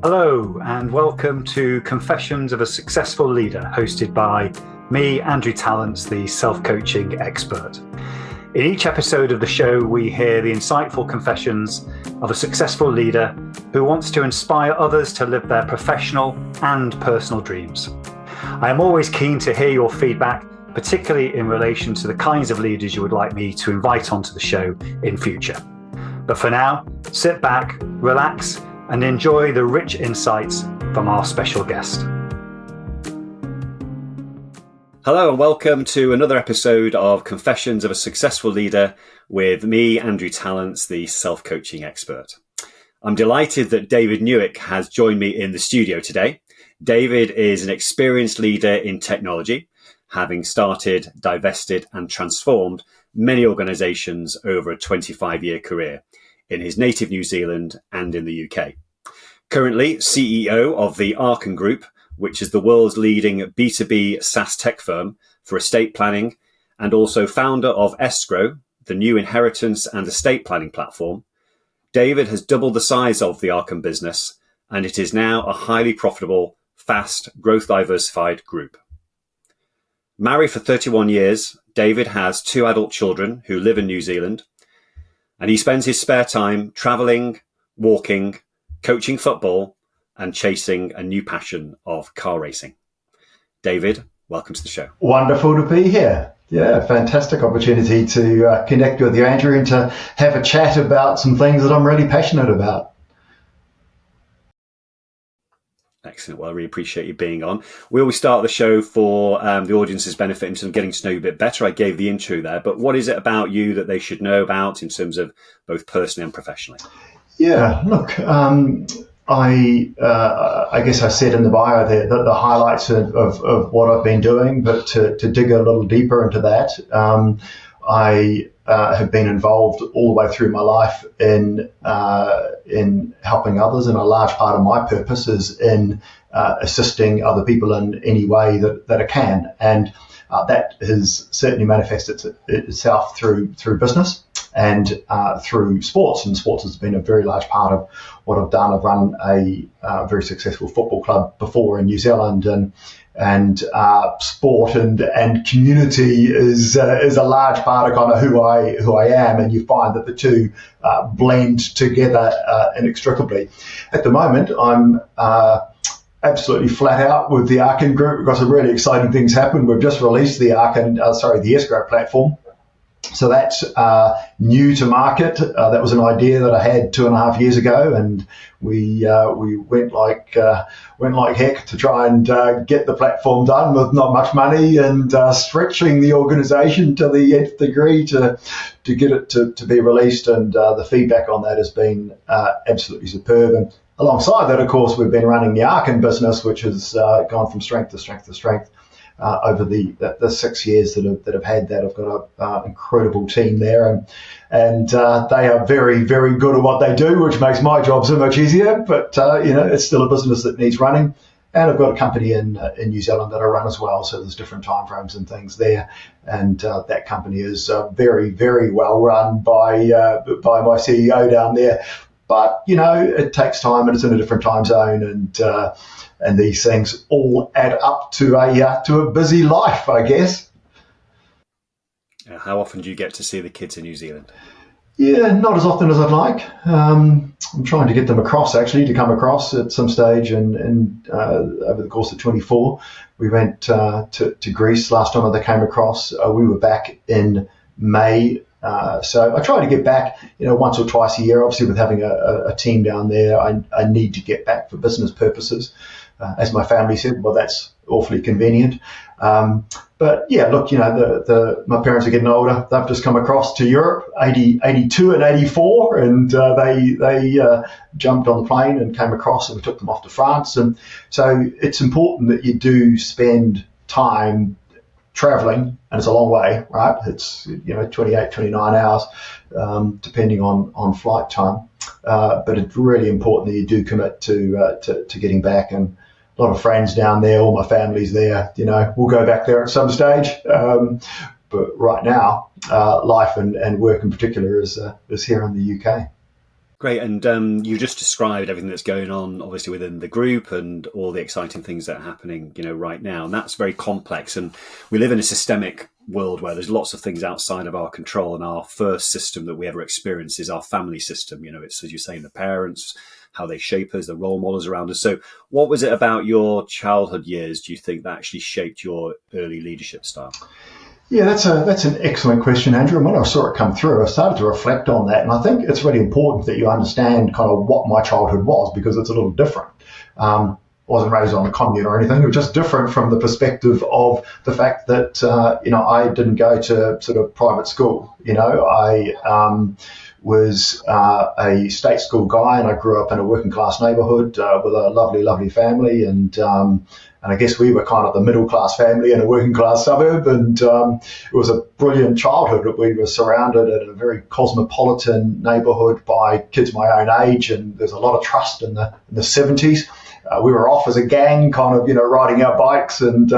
Hello, and welcome to Confessions of a Successful Leader, hosted by me, Andrew Tallents, the self-coaching expert. In each episode of the show, we hear the insightful confessions of a successful leader who wants to inspire others to live their professional and personal dreams. I am always keen to hear your feedback, particularly in relation to the kinds of leaders you would like me to invite onto the show in future. But for now, sit back, relax, and enjoy the rich insights from our special guest. Hello and welcome to another episode of Confessions of a Successful Leader with me, Andrew Tallents, the self-coaching expert. I'm delighted that David Newick has joined me in the studio today. David is an experienced leader in technology, having started, divested and transformed many organisations over a 25-year career in his native New Zealand and in the UK. Currently CEO of the Arkan Group, which is the world's leading B2B SaaS tech firm for estate planning, and also founder of Escrow, the new inheritance and estate planning platform. David has doubled the size of the Arkan business, and it is now a highly profitable, fast, growth diversified group. Married for 31 years, David has 2 adult children who live in New Zealand, and he spends his spare time traveling, walking, coaching football, and chasing a new passion of car racing. David, welcome to the show. Wonderful to be here. Yeah, fantastic opportunity to connect with you, Andrew, and to have a chat about some things that I'm really passionate about. Excellent. Well, I really appreciate you being on. We always start the show for the audience's benefit in terms of getting to know you a bit better. I gave the intro there, but what is it about you that they should know about in terms of both personally and professionally? Yeah, look, I guess I said in the bio there that the highlights of what I've been doing, but to dig a little deeper into that, I have been involved all the way through my life in helping others, and a large part of my purpose is in assisting other people in any way that I can, and that has certainly manifested itself through business and through sports, and sports has been a very large part of what I've done. I've run a very successful football club before in New Zealand, and sport and community is a large part of kind of who I am, and you find that the two blend together inextricably. At the moment, I'm absolutely flat out with the Arkan Group. We've got some really exciting things happen. We've just released the Escrow platform. So that's new to market. That was an idea that I had 2.5 years ago, and we went like heck to try and get the platform done with not much money, and stretching the organisation to the nth degree to get it to be released. And the feedback on that has been absolutely superb. And alongside that, of course, we've been running the Arkan business, which has gone from strength to strength to strength. Over the 6 years that have had that. I've got an incredible team there, and they are very, very good at what they do, which makes my job so much easier. But it's still a business that needs running, and I've got a company in New Zealand that I run as well. So there's different timeframes and things there, and that company is very, very well run by my CEO down there. But it takes time, and it's in a different time zone, and these things all add up to a busy life, I guess. How often do you get to see the kids in New Zealand? Yeah, not as often as I'd like. I'm trying to get them to come across at some stage, and over the course of 24, we went to Greece last time they came across. We were back in May. So I try to get back, once or twice a year. Obviously, with having a team down there, I need to get back for business purposes. As my family said, well, that's awfully convenient. But yeah, look, my parents are getting older. They've just come across to Europe, 82 and 84, and they jumped on the plane and came across, and we took them off to France. And so it's important that you do spend time traveling, and it's a long way, right? It's 28, 29 hours, depending on flight time. But it's really important that you do commit to getting back. And a lot of friends down there, all my family's there. We'll go back there at some stage. But right now, life and work in particular is here in the UK. Great. And you just described everything that's going on, obviously, within the group and all the exciting things that are happening, right now. And that's very complex. And we live in a systemic world where there's lots of things outside of our control. And our first system that we ever experience is our family system. It's, as you're saying, the parents, how they shape us, the role models around us. So what was it about your childhood years, do you think, that actually shaped your early leadership style? Yeah, that's an excellent question, Andrew. And when I saw it come through, I started to reflect on that. And I think it's really important that you understand kind of what my childhood was, because it's a little different. I wasn't raised on a commune or anything. It was just different from the perspective of the fact that, I didn't go to sort of private school. I was a state school guy, and I grew up in a working class neighbourhood with a lovely, lovely family. And I guess we were kind of the middle class family in a working class suburb, and it was a brilliant childhood. We were surrounded in a very cosmopolitan neighbourhood by kids my own age, and there's a lot of trust in the 70s. We were off as a gang, kind of, riding our bikes and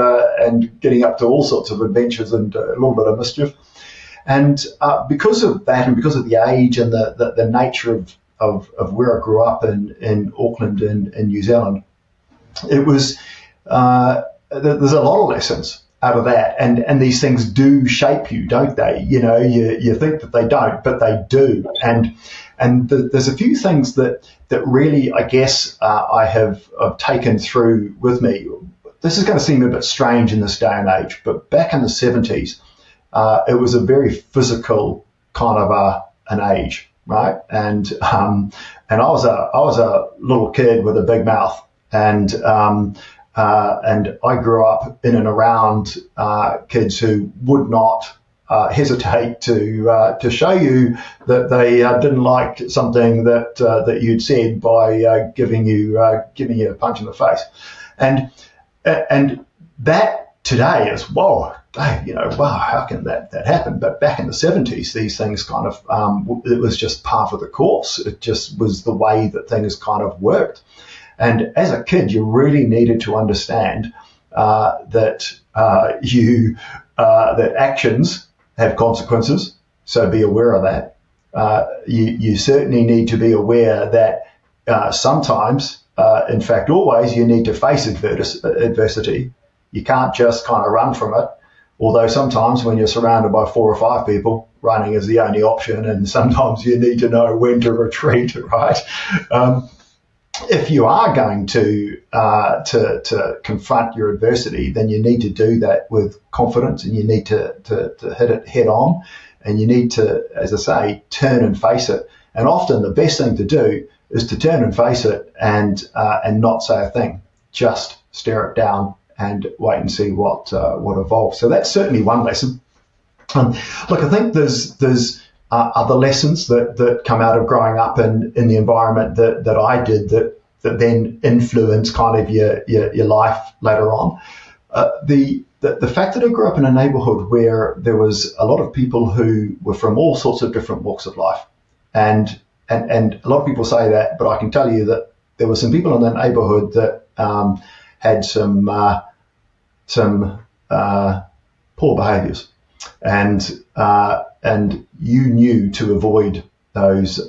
getting up to all sorts of adventures and a little bit of mischief. And because of that, and because of the age and the nature of where I grew up in Auckland in New Zealand, it was there's a lot of lessons out of that, and these things do shape you, don't they? You think that they don't, but they do. And there's a few things that really, I guess, I have taken through with me. This is going to seem a bit strange in this day and age, but back in the 70s, it was a very physical kind of an age, right? And I was a little kid with a big mouth, and I grew up in and around kids who would not hesitate to show you that they didn't like something that you'd said by giving you a punch in the face, and that today is wow, how can that happen? But back in the 70s, these things kind of it was just par for the course. It just was the way that things kind of worked. And as a kid, you really needed to understand that actions have consequences. So be aware of that. You certainly need to be aware that sometimes, in fact, always, you need to face adversity. You can't just kind of run from it. Although sometimes when you're surrounded by 4 or 5 people, running is the only option, and sometimes you need to know when to retreat, right? If you are going to confront your adversity, then you need to do that with confidence, and you need to hit it head on, and you need to, as I say, turn and face it. And often the best thing to do is to turn and face it and not say a thing, just stare it down and wait and see what evolves. So that's certainly one lesson. Look, I think there's other lessons that come out of growing up in the environment that I did that then influence kind of your life later on. The fact that I grew up in a neighborhood where there was a lot of people who were from all sorts of different walks of life, and a lot of people say that, but I can tell you that there were some people in that neighborhood that had some poor behaviors, and you knew to avoid those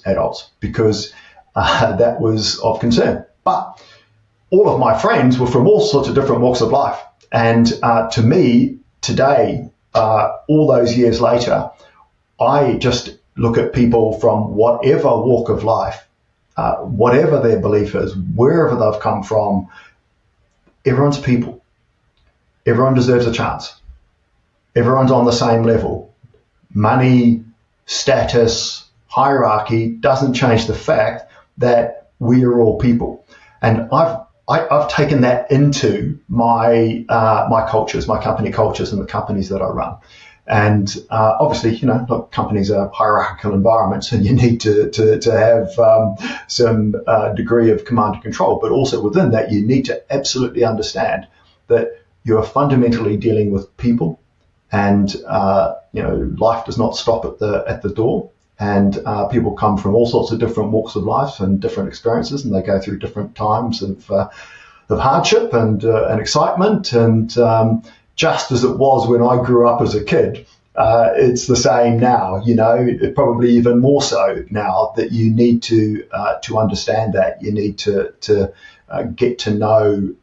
adults because that was of concern. But all of my friends were from all sorts of different walks of life, and to me today, all those years later, I just look at people from whatever walk of life, whatever their belief is, wherever they've come from. Everyone's people. Everyone deserves a chance. Everyone's on the same level. Money, status, hierarchy doesn't change the fact that we are all people. And I've taken that into my cultures, my company cultures, and the companies that I run. And obviously, look, companies are hierarchical environments, and you need to have some degree of command and control. But also within that, you need to absolutely understand that you are fundamentally dealing with people, and life does not stop at the door. And people come from all sorts of different walks of life and different experiences, and they go through different times of hardship and excitement. And just as it was when I grew up as a kid, it's the same now, probably even more so now, that you need to understand that. You need to get to know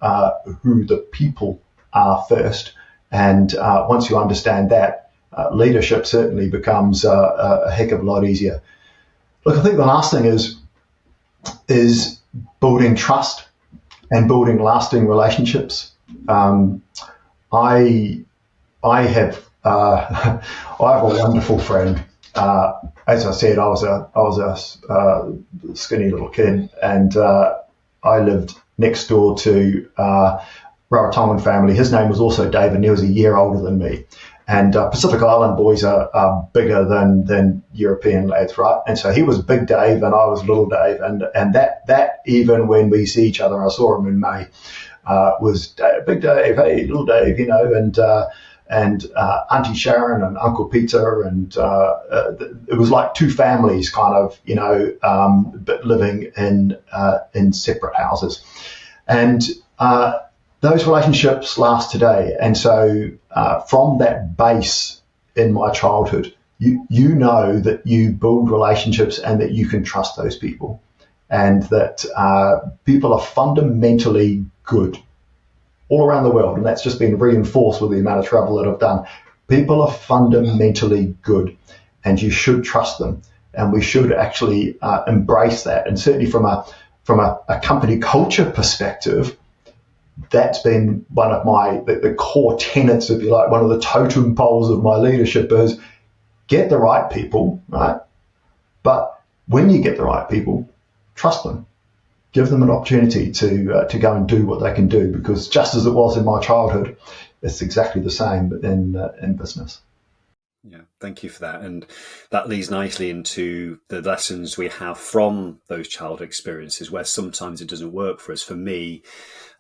who the people are first. And once you understand that, leadership certainly becomes a heck of a lot easier. Look, I think the last thing is building trust and building lasting relationships. I have I have a wonderful friend. As I said, I was a skinny little kid, and I lived next door to Rarotongan family. His name was also David, and he was a year older than me. And Pacific Island boys are bigger than European lads, right? And so he was Big Dave, and I was Little Dave, and that even when we see each other, I saw him in May, was Big Dave, hey, Little Dave, and Auntie Sharon and Uncle Peter, and it was like two families, kind of, but living in separate houses, and those relationships last today. And so from that base in my childhood, you know that you build relationships and that you can trust those people, and that people are fundamentally good all around the world. And that's just been reinforced with the amount of travel that I've done. People are fundamentally good, and you should trust them. And we should actually embrace that. And certainly from a company culture perspective, that's been one of the core tenets, if you like, one of the totem poles of my leadership is get the right people, right? But when you get the right people, trust them. Give them an opportunity to go and do what they can do, because just as it was in my childhood, it's exactly the same in business. Yeah, thank you for that. And that leads nicely into the lessons we have from those childhood experiences, where sometimes it doesn't work for us. For me,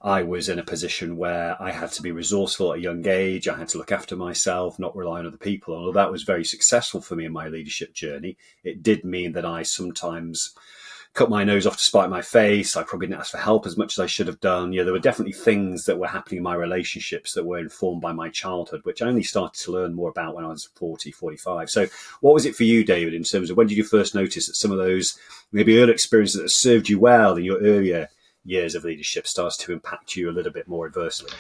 I was in a position where I had to be resourceful at a young age. I had to look after myself, not rely on other people. Although that was very successful for me in my leadership journey, it did mean that I sometimes cut my nose off to spite my face. I probably didn't ask for help as much as I should have done. There were definitely things that were happening in my relationships that were informed by my childhood, which I only started to learn more about when I was 40, 45. So what was it for you, David, in terms of when did you first notice that some of those maybe early experiences that served you well in your earlier years of leadership starts to impact you a little bit more adversely?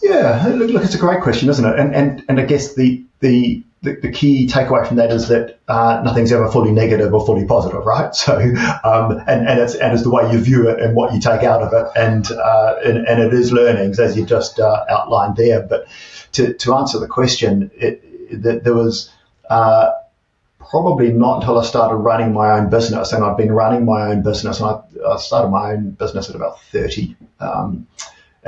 Yeah, look, it's a great question, isn't it? And I guess the key takeaway from that is that nothing's ever fully negative or fully positive, right? So, and it's the way you view it and what you take out of it, and it is learnings, as you just outlined there. But to answer the question, there was probably not until I started running my own business, and I've been running my own business, and I started my own business at about 30.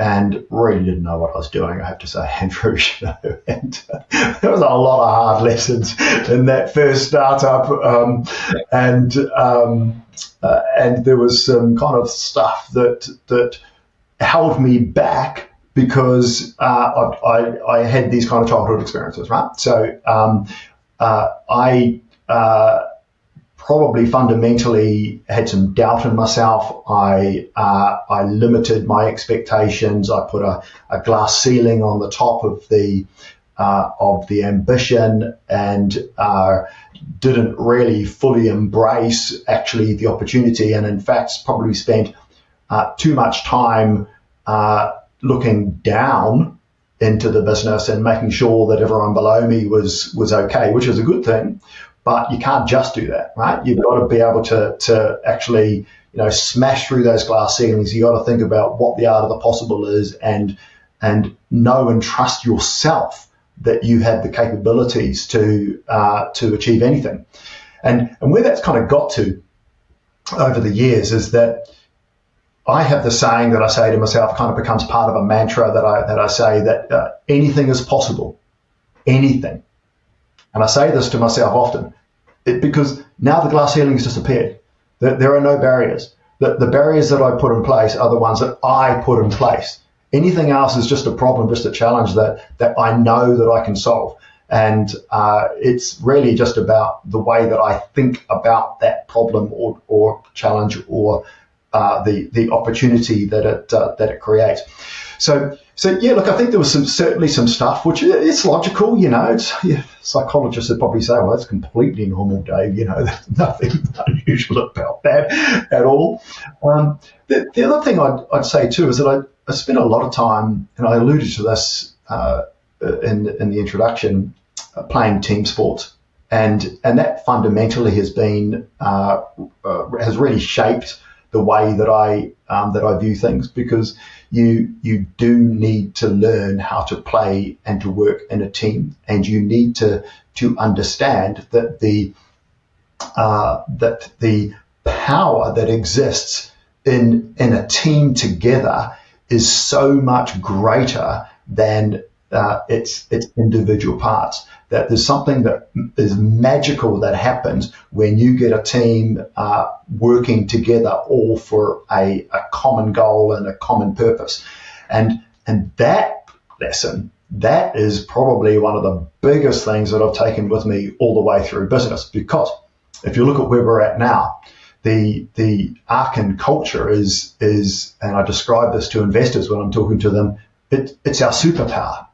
And really didn't know what I was doing, I have to say, Andrew. And there was a lot of hard lessons in that first startup, and there was some kind of stuff that held me back because I had these kind of childhood experiences, right? So I probably fundamentally had some doubt in myself. I limited my expectations. I put a glass ceiling on the top of the ambition, and didn't really fully embrace actually the opportunity, and in fact probably spent too much time looking down into the business and making sure that everyone below me was okay, which is a good thing. But you can't just do that, right? You've got to be able to actually, smash through those glass ceilings. You got to think about what the art of the possible is, and know and trust yourself that you have the capabilities to achieve anything. And where that's kind of got to over the years is that I have the saying that I say to myself, kind of becomes part of a mantra that I say, that anything is possible, anything. And I say this to myself often, because now the glass ceiling has disappeared. There are no barriers. The barriers that I put in place are the ones that I put in place. Anything else is just a problem, just a challenge that I know that I can solve. And it's really just about the way that I think about that problem or challenge or the opportunity that it creates. So yeah, look, I think there was certainly some stuff which it's logical, psychologists would probably say, well, that's completely normal, Dave, there's nothing unusual about that at all. The other thing I'd say too is that I spent a lot of time, and I alluded to this in the introduction, playing team sports, and that fundamentally has been has really shaped the way that I view things, because you do need to learn how to play and to work in a team, and you need to understand that the power that exists in a team together is so much greater than its individual parts. That there's something that is magical that happens when you get a team working together, all for a common goal and a common purpose. And that lesson, that is probably one of the biggest things that I've taken with me all the way through business. Because if you look at where we're at now, the Arkan culture is, and I describe this to investors when I'm talking to them, it's our superpower.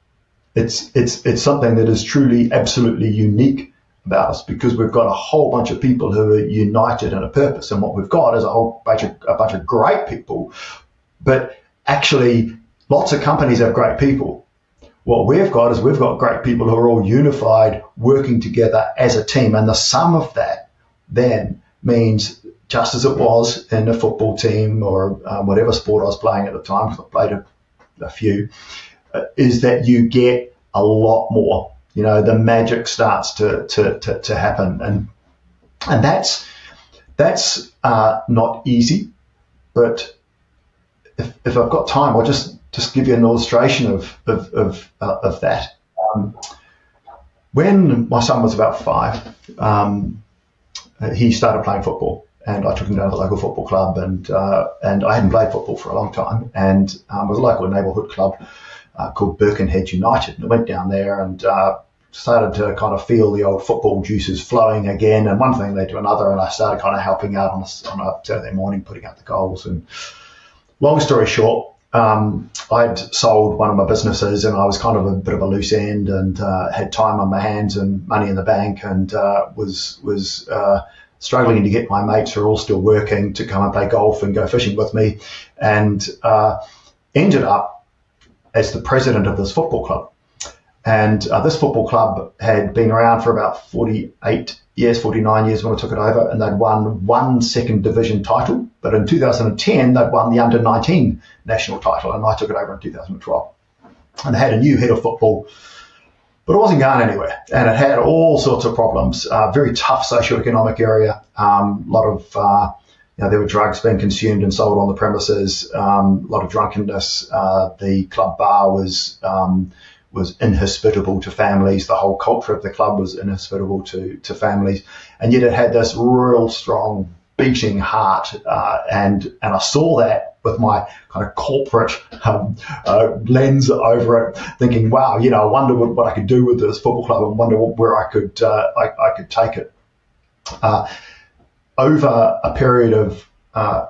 It's something that is truly, absolutely unique about us, because we've got a whole bunch of people who are united in a purpose, and what we've got is a whole bunch of great people. But actually, lots of companies have great people. What we've got great people who are all unified, working together as a team, and the sum of that then means, just as it was in a football team or whatever sport I was playing at the time, because I played a few, is that you get a lot more. The magic starts to happen, and that's not easy. But if I've got time, I'll just give you an illustration of that. When my son was about 5, he started playing football, and I took him down to the local football club, and I hadn't played football for a long time, and it was a local neighbourhood club called Birkenhead United. And I went down there and started to kind of feel the old football juices flowing again, and one thing led to another, and I started kind of helping out on a Saturday morning, putting out the goals. And long story short, I'd sold one of my businesses, and I was kind of a bit of a loose end, and had time on my hands and money in the bank, and was struggling to get my mates who are all still working to come and play golf and go fishing with me, and ended up as the president of this football club. And this football club had been around for about 49 years when I took it over, and they'd won one second division title. But in 2010, they'd won the under-19 national title, and I took it over in 2012. And they had a new head of football, but it wasn't going anywhere. And it had all sorts of problems, very tough socioeconomic area, a lot of there were drugs being consumed and sold on the premises, a lot of drunkenness. The club bar was inhospitable to families. The whole culture of the club was inhospitable to families. And yet it had this real strong beating heart. And I saw that with my kind of corporate lens over it, thinking, wow, I wonder what I could do with this football club, and wonder where I could take it. Over a period of I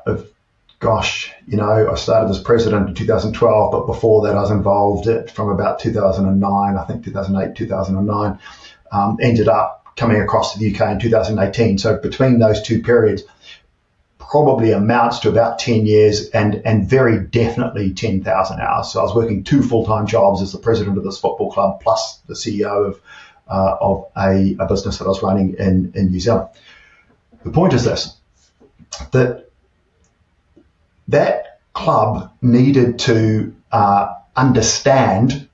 started as president in 2012, but before that I was involved from about 2009, I think 2008, 2009, ended up coming across to the UK in 2018. So between those two periods, probably amounts to about 10 years and very definitely 10,000 hours. So I was working 2 full-time jobs as the president of this football club, plus the CEO of a business that I was running in New Zealand. The point is this, that club needed to understand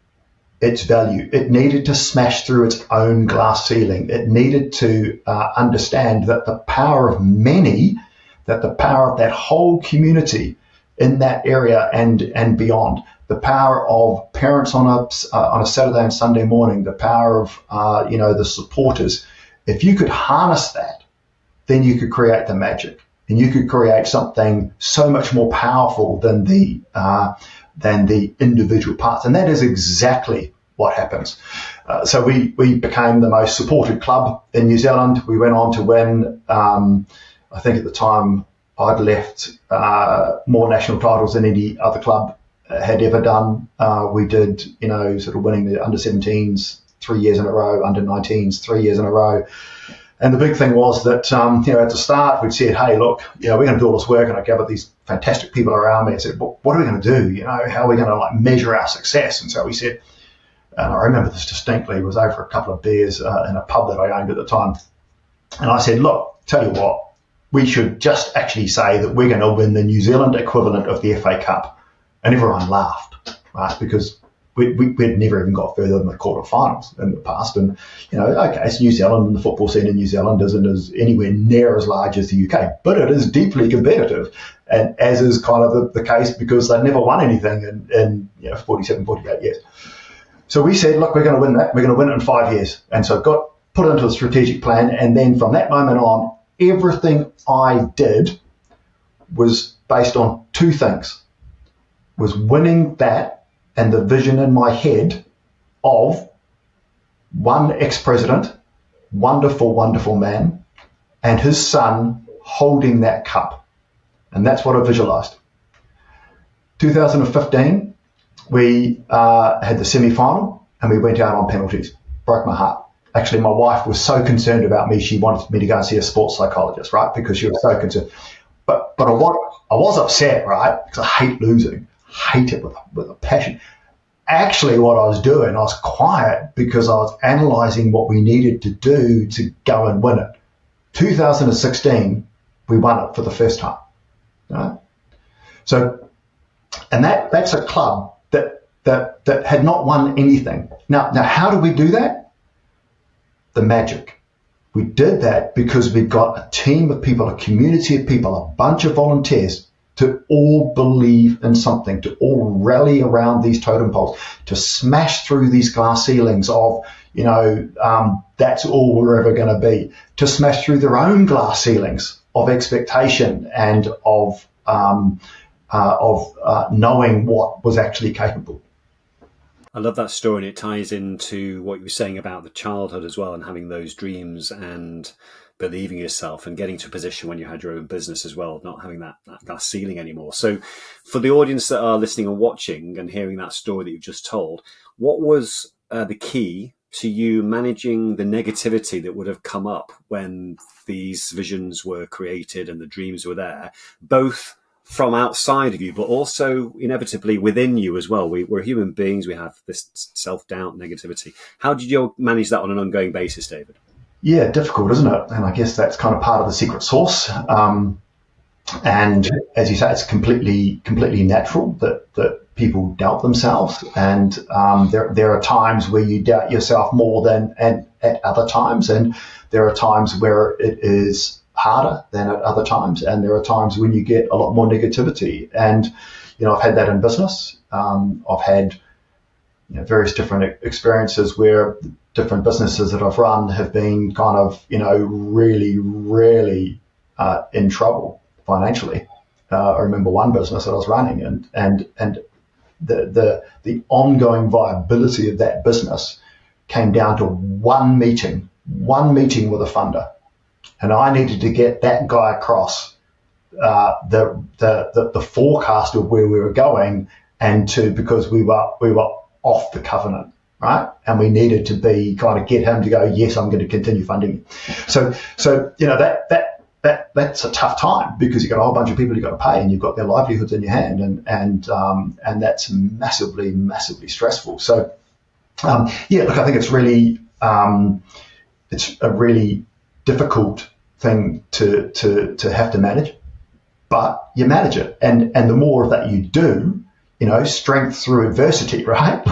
its value. It needed to smash through its own glass ceiling. It needed to understand that the power of many, that the power of that whole community in that area and beyond, the power of parents on a Saturday and Sunday morning, the power of the supporters. If you could harness that, then you could create the magic, and you could create something so much more powerful than the individual parts. And that is exactly what happens. So we became the most supported club in New Zealand. We went on to win, I think at the time I'd left more national titles than any other club had ever done. We did, sort of winning the under-17s 3 years in a row, under-19s 3 years in a row. And the big thing was that, at the start, we'd said, hey, look, we're going to do all this work. And I gathered these fantastic people around me and said, well, what are we going to do? How are we going to measure our success? And so we said, and I remember this distinctly, it was over a couple of beers in a pub that I owned at the time. And I said, look, tell you what, we should just actually say that we're going to win the New Zealand equivalent of the FA Cup. And everyone laughed, right? Because we'd never even got further than the quarterfinals in the past. And, okay, it's New Zealand, and the football scene in New Zealand isn't as anywhere near as large as the UK, but it is deeply competitive. And as is kind of the case because they've never won anything in 47, 48 years. So we said, look, we're going to win that. We're going to win it in 5 years. And so put it into a strategic plan. And then from that moment on, everything I did was based on two things. Was winning that and the vision in my head of one ex-president, wonderful, wonderful man, and his son holding that cup. And that's what I visualized. 2015, we had the semi-final and we went out on penalties. Broke my heart. Actually, my wife was so concerned about me, she wanted me to go and see a sports psychologist, right? Because she was so concerned. But I was upset, right? Because I hate losing. Hate it with a passion. Actually, what I was doing, I was quiet because I was analysing what we needed to do to go and win it. 2016, we won it for the first time. Right? So, and that's a club that had not won anything. Now, how do we do that? The magic. We did that because we got a team of people, a community of people, a bunch of volunteers to all believe in something, to all rally around these totem poles, to smash through these glass ceilings of, that's all we're ever going to be, to smash through their own glass ceilings of expectation and of knowing what was actually capable. I love that story, and it ties into what you were saying about the childhood as well, and having those dreams and believing yourself and getting to a position when you had your own business as well, not having that glass ceiling anymore. So for the audience that are listening and watching and hearing that story that you've just told, what was the key to you managing the negativity that would have come up when these visions were created and the dreams were there, both from outside of you, but also inevitably within you as well? We're human beings. We have this self-doubt, negativity. How did you manage that on an ongoing basis, David? Yeah, difficult, isn't it? And I guess that's kind of part of the secret sauce. And as you say, it's completely natural that people doubt themselves. And there are times where you doubt yourself more than at other times. And there are times where it is harder than at other times. And there are times when you get a lot more negativity. And, I've had that in business. I've had various different experiences where different businesses that I've run have been kind of, really, really in trouble financially. I remember one business that I was running and the ongoing viability of that business came down to one meeting with a funder. And I needed to get that guy across the forecast of where we were going because we were off the covenant, right? And we needed to get him to go, yes, I'm going to continue funding you. So that's a tough time because you've got a whole bunch of people you've got to pay and you've got their livelihoods in your hand and that's massively, massively stressful. So, I think it's really, it's a really difficult thing to have to manage, but you manage it. And the more of that you do, strength through adversity, right?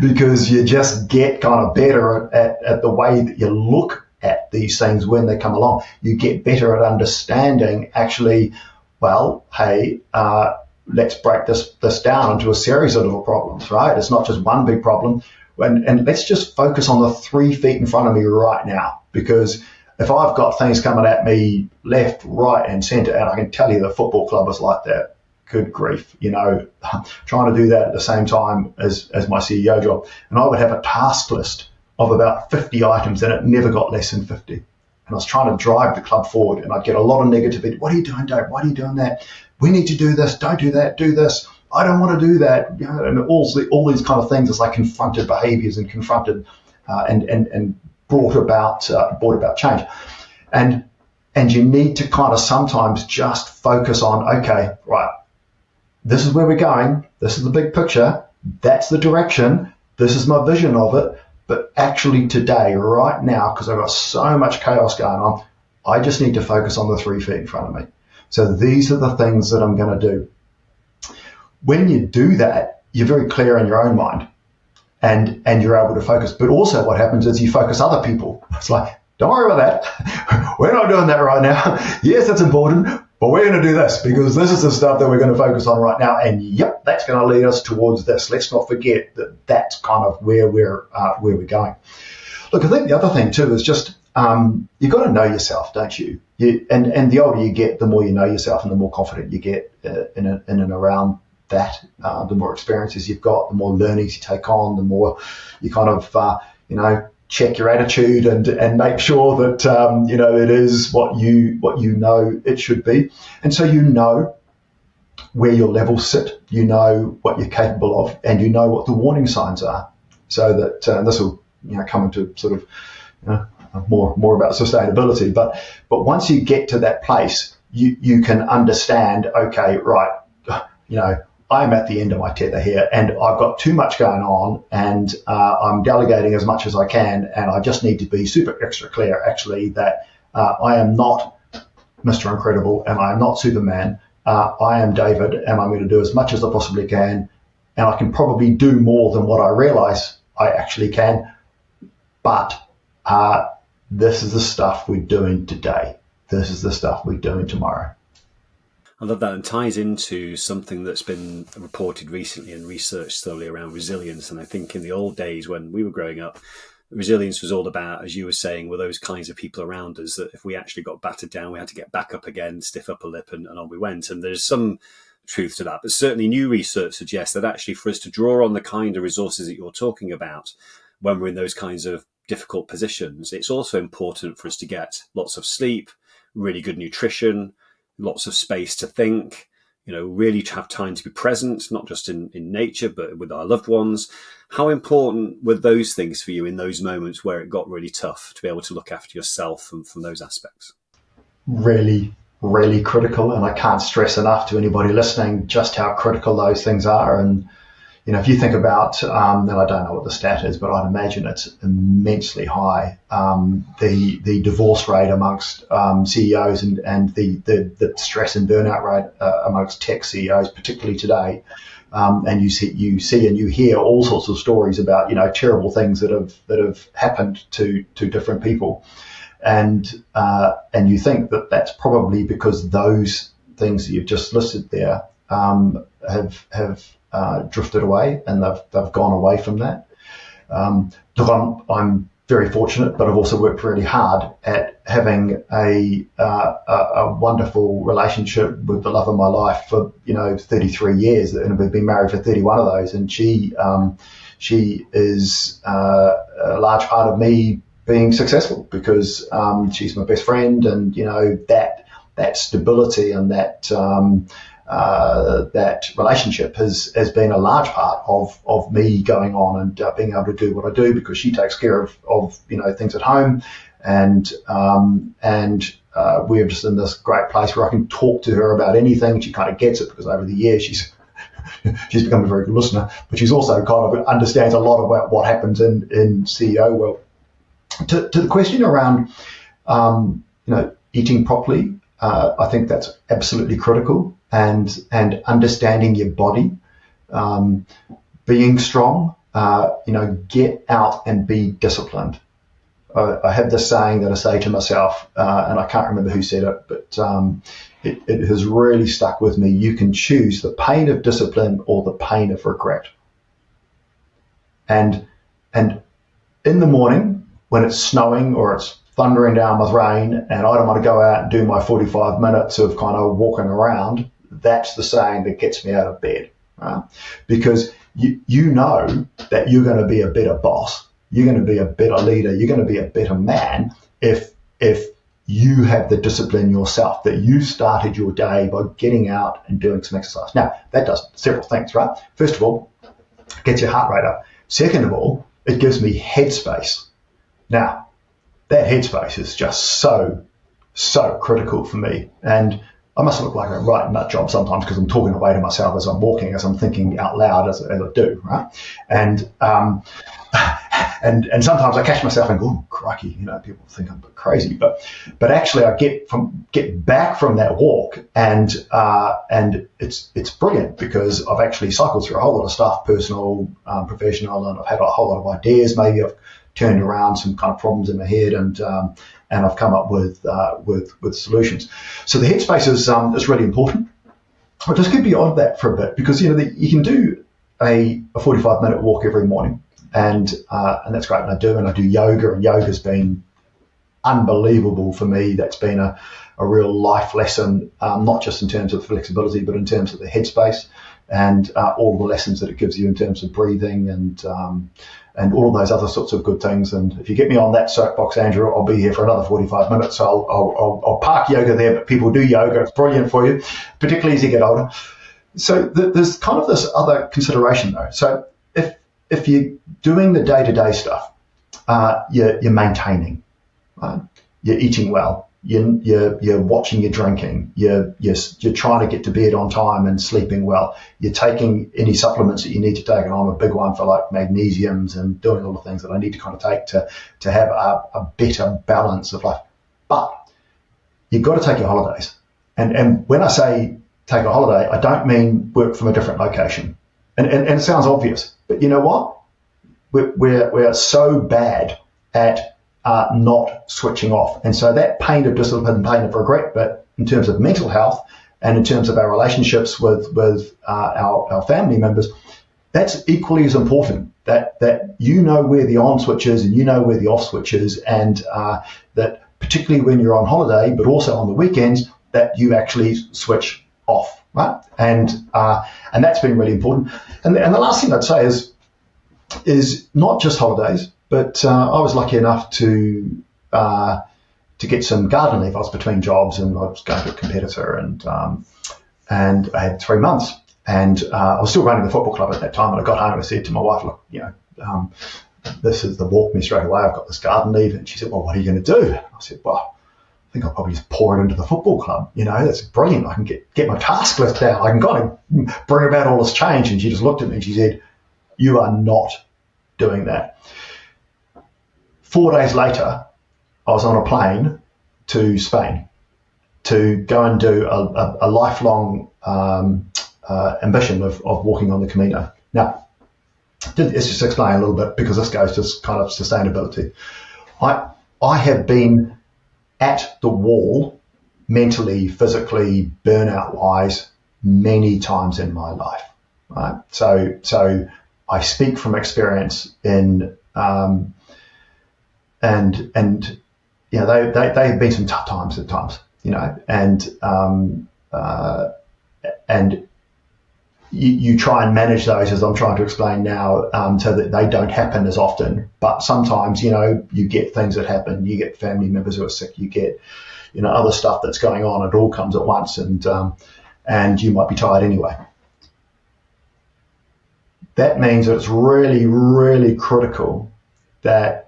Because you just get kind of better at the way that you look at these things when they come along. You get better at understanding actually, well, hey, let's break this down into a series of little problems, right? It's not just one big problem. And let's just focus on the 3 feet in front of me right now, because if I've got things coming at me left, right, and centre, and I can tell you the football club is like that, good grief, trying to do that at the same time as my CEO job. And I would have a task list of about 50 items and it never got less than 50. and I was trying to drive the club forward, and I'd get a lot of negativity. What are you doing, Dave? Why are you doing that? We need to do this. Don't do that. Do this. I don't want to do that. You know, and all these kind of things as I confronted behaviours and confronted and brought about change. And you need to kind of sometimes just focus on, okay, right, this is where we're going. This is the big picture. That's the direction. This is my vision of it. But actually today, right now, because I've got so much chaos going on, I just need to focus on the 3 feet in front of me. So these are the things that I'm going to do. When you do that, you're very clear in your own mind and you're able to focus. But also what happens is you focus other people. It's like, don't worry about that. We're not doing that right now. Yes, that's important, but we're going to do this because this is the stuff that we're going to focus on right now. And yep, that's going to lead us towards this. Let's not forget that that's kind of where we're going. Look, I think the other thing too is just you've got to know yourself, don't you? And the older you get, the more you know yourself and the more confident you get in and around that. The more experiences you've got, the more learnings you take on, the more you kind of, check your attitude and make sure that, it is what you know it should be. And so you know where your levels sit, you know what you're capable of, and you know what the warning signs are. So that this will come into sort of more about sustainability. But once you get to that place, you can understand, okay, right, I'm at the end of my tether here and I've got too much going on and I'm delegating as much as I can, and I just need to be super extra clear actually that I am not Mr. Incredible and I am not Superman. I am David and I'm going to do as much as I possibly can, and I can probably do more than what I realize I actually can, but this is the stuff we're doing today. This is the stuff we're doing tomorrow. I love that, and ties into something that's been reported recently and researched slowly around resilience. And I think in the old days when we were growing up, resilience was all about, as you were saying, were those kinds of people around us that if we actually got battered down, we had to get back up again, stiff upper lip, and on we went. And there's some truth to that. But certainly new research suggests that actually for us to draw on the kind of resources that you're talking about when we're in those kinds of difficult positions, it's also important for us to get lots of sleep, really good nutrition, lots of space to think, really to have time to be present, not just in nature, but with our loved ones. How important were those things for you in those moments where it got really tough to be able to look after yourself from those aspects? Really, really critical. And I can't stress enough to anybody listening just how critical those things are. And, if you think about, and I don't know what the stat is, but I'd imagine it's immensely high, the divorce rate amongst CEOs and the stress and burnout rate amongst tech CEOs, particularly today. And you see and you hear all sorts of stories about, terrible things that have happened to different people. And you think that that's probably because those things that you've just listed there have drifted away and they've gone away from that. Look, I'm very fortunate, but I've also worked really hard at having a wonderful relationship with the love of my life for 33 years, and we've been married for 31 of those. And she is a large part of me being successful because she's my best friend, and that stability and that relationship has been a large part of me going on and being able to do what I do, because she takes care of things at home, and we're just in this great place where I can talk to her about anything. She kind of gets it because over the years she's become a very good listener, but she's also kind of understands a lot about what happens in CEO world. To the question around eating properly, I think that's absolutely critical. And understanding your body, being strong, get out and be disciplined. I have this saying that I say to myself, and I can't remember who said it, but it has really stuck with me. You can choose the pain of discipline or the pain of regret. And in the morning when it's snowing or it's thundering down with rain and I don't want to go out and do my 45 minutes of kind of walking around, that's the saying that gets me out of bed, because you know that you're going to be a better boss, you're going to be a better leader, you're going to be a better man if you have the discipline yourself, that you started your day by getting out and doing some exercise. Now, that does several things, right? First of all, it gets your heart rate up. Second of all, it gives me headspace. Now, that headspace is just so critical for me. And I must look like a right nut job sometimes because I'm talking away to myself as I'm walking, as I'm thinking out loud as I do, right? And sometimes I catch myself and go, oh, crikey, people think I'm a bit crazy, but actually I get back from that walk and it's brilliant because I've actually cycled through a whole lot of stuff, personal, professional, and I've had a whole lot of ideas. Maybe I've turned around some kind of problems in my head and I've come up with solutions. So the headspace is really important. I'll just keep you on that for a bit because you can do a 45-minute walk every morning, and that's great. And I do yoga, and yoga's been unbelievable for me. That's been a real life lesson, not just in terms of flexibility, but in terms of the headspace and all the lessons that it gives you in terms of breathing and all of those other sorts of good things. And if you get me on that soapbox, Andrew, I'll be here for another 45 minutes. So I'll park yoga there, but people do yoga. It's brilliant for you, particularly as you get older. So there's kind of this other consideration though. So if you're doing the day-to-day stuff, you're maintaining, right? You're eating well. You're watching your drinking. You're trying to get to bed on time and sleeping well. You're taking any supplements that you need to take, and I'm a big one for like magnesiums and doing all the things that I need to kind of take to have a better balance of life. But you've got to take your holidays. And when I say take a holiday, I don't mean work from a different location. And it sounds obvious, but you know what? We're so bad at not switching off. And so that pain of discipline, pain of regret, but in terms of mental health and in terms of our relationships with our family members, that's equally as important, that you know where the on switch is and you know where the off switch is, and that particularly when you're on holiday, but also on the weekends, that you actually switch off, right? And that's been really important. And the last thing I'd say is not just holidays, but I was lucky enough to get some garden leave. I was between jobs and I was going to a competitor, and I had 3 months, and I was still running the football club at that time. And I got home and I said to my wife, look, this is the walk me straight away. I've got this garden leave. And she said, well, what are you going to do? And I said, well, I think I'll probably just pour it into the football club. That's brilliant. I can get my task list down. I can kind of bring about all this change. And she just looked at me and she said, you are not doing that. 4 days later, I was on a plane to Spain to go and do a lifelong ambition of walking on the Camino. Now, let's just explain a little bit, because this goes to kind of sustainability. I have been at the wall, mentally, physically, burnout-wise, many times in my life. Right? So I speak from experience in. And they've been some tough times at times, and you try and manage those, as I'm trying to explain now, so that they don't happen as often. But sometimes, you get things that happen. You get family members who are sick. You get, other stuff that's going on. It all comes at once, and you might be tired anyway. That means that it's really, really critical that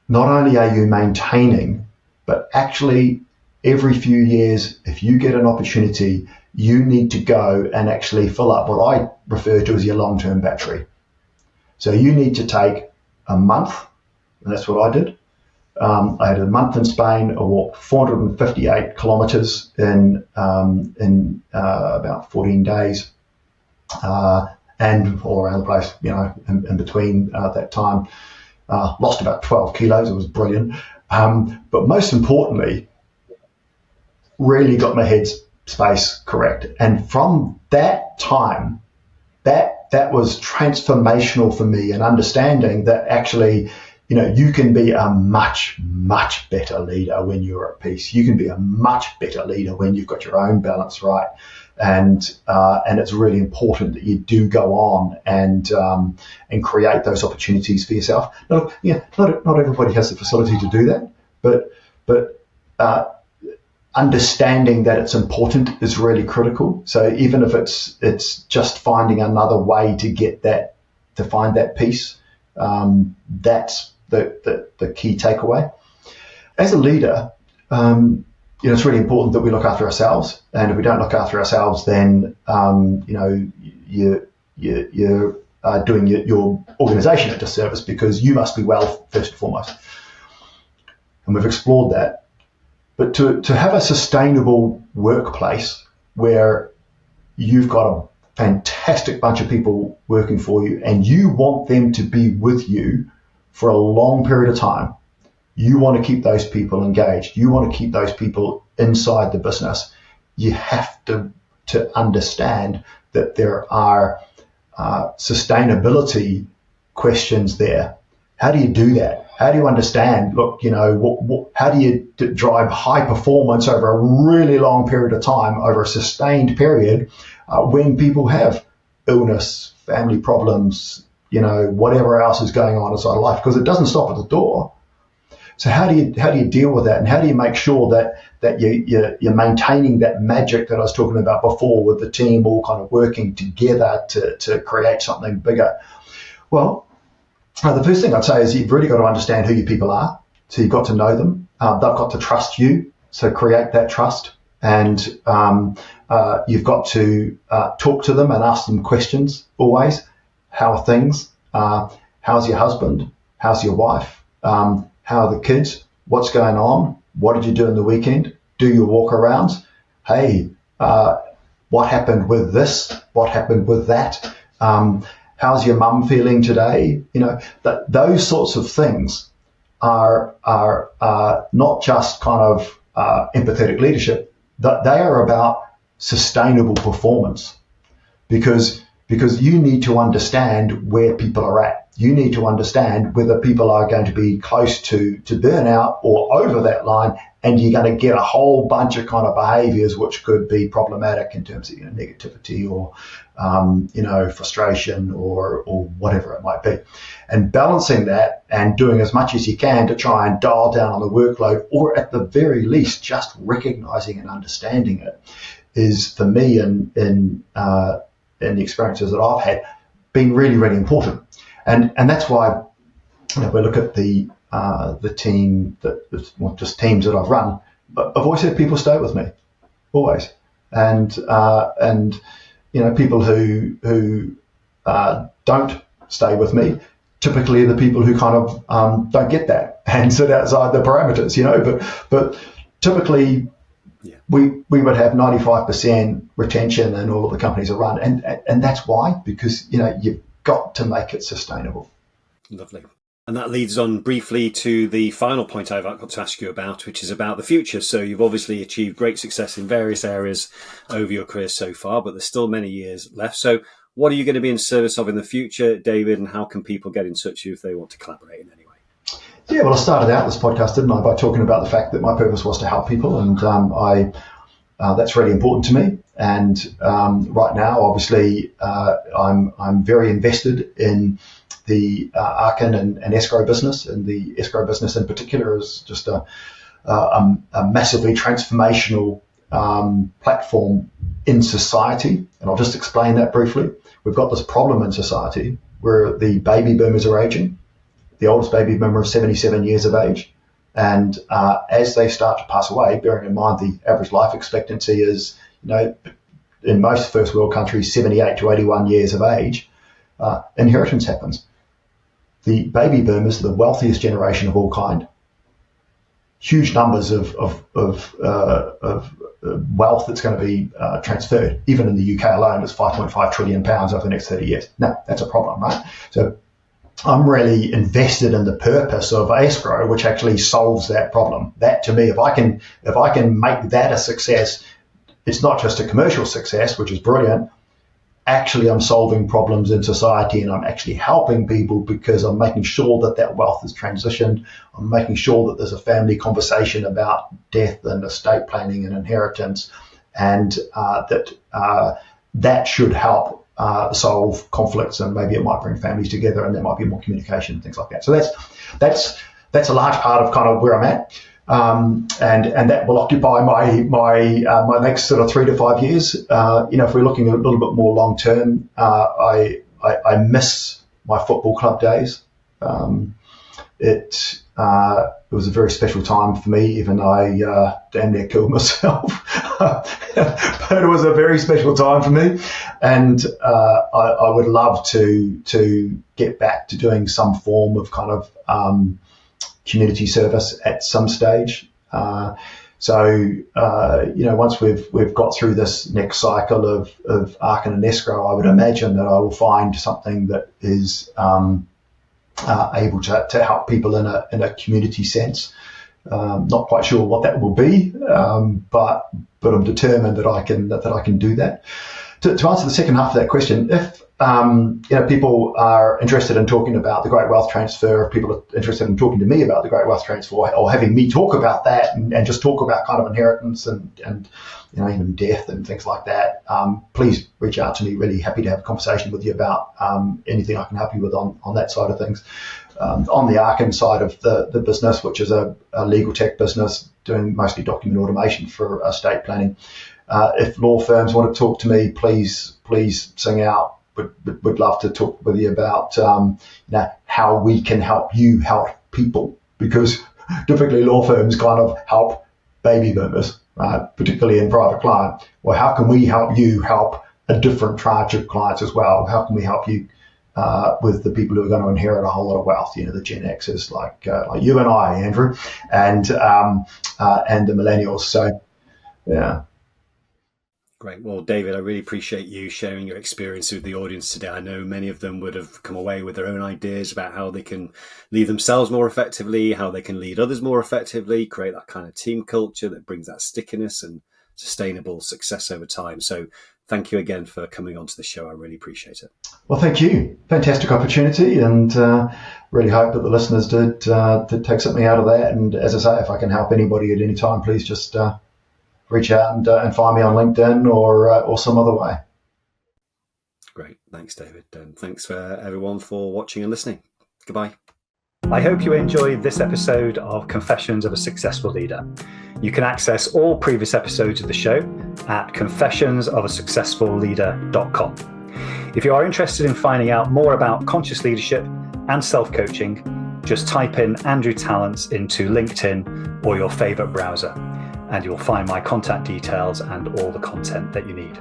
not only are you maintaining, but actually every few years, if you get an opportunity, you need to go and actually fill up what I refer to as your long-term battery. So you need to take a month, and that's what I did. I had a month in Spain. I walked 458 kilometers in about 14 days, and all around the place, in between that time. Lost about 12 kilos. It was brilliant. But most importantly, really got my head space correct. And from that time, that was transformational for me, and understanding that actually, you can be a much, much better leader when you're at peace. You can be a much better leader when you've got your own balance right. And it's really important that you do go on and create those opportunities for yourself. Now, not everybody has the facility to do that, but understanding that it's important is really critical. So even if it's just finding another way to get that, to find that piece, that's the key takeaway. As a leader, it's really important that we look after ourselves, and if we don't look after ourselves, then you're doing your organisation a disservice, because you must be well first and foremost. And we've explored that. But to have a sustainable workplace where you've got a fantastic bunch of people working for you and you want them to be with you for a long period of time, you want to keep those people engaged, you want to keep those people inside the business, you have to understand that there are sustainability questions there. How do you do that? How do you understand, look, how do you drive high performance over a really long period of time, over a sustained period, when people have illness, family problems, whatever else is going on inside life, because it doesn't stop at the door. So how do you deal with that, and how do you make sure that you're maintaining that magic that I was talking about before, with the team all kind of working together to create something bigger? Well, the first thing I'd say is you've really got to understand who your people are. So you've got to know them. They've got to trust you. So create that trust. And you've got to talk to them and ask them questions always. How are things? How's your husband? How's your wife? How are the kids? What's going on? What did you do in the weekend? Do your walk arounds? Hey, what happened with this? What happened with that? How's your mum feeling today? Those sorts of things are not just kind of empathetic leadership. That they are about sustainable performance, because you need to understand where people are at. You need to understand whether people are going to be close to burnout or over that line, and you're going to get a whole bunch of kind of behaviours which could be problematic in terms of negativity or frustration or whatever it might be. And balancing that and doing as much as you can to try and dial down on the workload, or at the very least just recognising and understanding it, is for me in the experiences that I've had been really, really important. And that's why we look at the team just teams that I've run. I've always had people stay with me, always, and people who don't stay with me typically are the people who kind of don't get that and sit outside the parameters, But typically, yeah, we would have 95% retention in all of the companies I run, and that's why, because you've got to make it sustainable. Lovely. And that leads on briefly to the final point I've got to ask you about, which is about the future. So you've obviously achieved great success in various areas over your career so far, but there's still many years left. So what are you going to be in service of in the future, David, and how can people get in touch with you if they want to collaborate in any way? Yeah, well, I started out this podcast, didn't I, by talking about the fact that my purpose was to help people, and that's really important to me. And right now, obviously, I'm very invested in the Arkin and escrow business, and the escrow business in particular is just a massively transformational platform in society. And I'll just explain that briefly. We've got this problem in society where the baby boomers are aging. The oldest baby boomer is 77 years of age. And as they start to pass away, bearing in mind the average life expectancy is, in most first world countries, 78 to 81 years of age, inheritance happens. The baby boomers are the wealthiest generation of all kind. Huge numbers of wealth that's going to be transferred. Even in the UK alone, it's £5.5 trillion over the next 30 years. Now, that's a problem, right? So I'm really invested in the purpose of escrow, which actually solves that problem. That, to me, if I can make that a success, it's not just a commercial success, which is brilliant. Actually, I'm solving problems in society, and I'm actually helping people because I'm making sure that wealth is transitioned. I'm making sure that there's a family conversation about death and estate planning and inheritance, and that should help solve conflicts, and maybe it might bring families together, and there might be more communication and things like that. So that's a large part of kind of where I'm at. and that will occupy my next sort of 3 to 5 years. If we're looking a little bit more long term, I miss my football club days. It was a very special time for me, even though I damn near killed myself. But it was a very special time for me, and I would love to get back to doing some form of kind of community service at some stage. Once we've got through this next cycle of Arkin and Escrow, I would imagine that I will find something that is able to help people in a community sense. Not quite sure what that will be, but I'm determined that I can do that. To answer the second half of that question, if people are interested in talking about the Great Wealth Transfer, if people are interested in talking to me about the Great Wealth Transfer, or having me talk about that and just talk about kind of inheritance and even death and things like that, please reach out to me. Really happy to have a conversation with you about anything I can help you with on that side of things. On the Arkin side of the business, which is a legal tech business doing mostly document automation for estate planning, if law firms want to talk to me, please sing out. Would love to talk with you about how we can help you help people, because typically law firms kind of help baby boomers, right? Particularly in private client. Well, how can we help you help a different tranche of clients as well? How can we help you with the people who are going to inherit a whole lot of wealth? The Gen Xers like you and I, Andrew, and the millennials. So, yeah. Great. Well, David, I really appreciate you sharing your experience with the audience today. I know many of them would have come away with their own ideas about how they can lead themselves more effectively, how they can lead others more effectively, create that kind of team culture that brings that stickiness and sustainable success over time. So thank you again for coming onto the show. I really appreciate it. Well, thank you. Fantastic opportunity, and really hope that the listeners did take something out of that. And as I say, if I can help anybody at any time, please just reach out and find me on LinkedIn or some other way. Great. Thanks, David. And thanks for everyone for watching and listening. Goodbye. I hope you enjoyed this episode of Confessions of a Successful Leader. You can access all previous episodes of the show at confessionsofaSuccessfulLeader.com. If you are interested in finding out more about conscious leadership and self-coaching, just type in Andrew Talents into LinkedIn or your favorite browser, and you'll find my contact details and all the content that you need.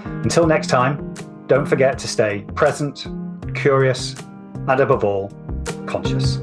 Until next time, don't forget to stay present, curious, and above all, conscious.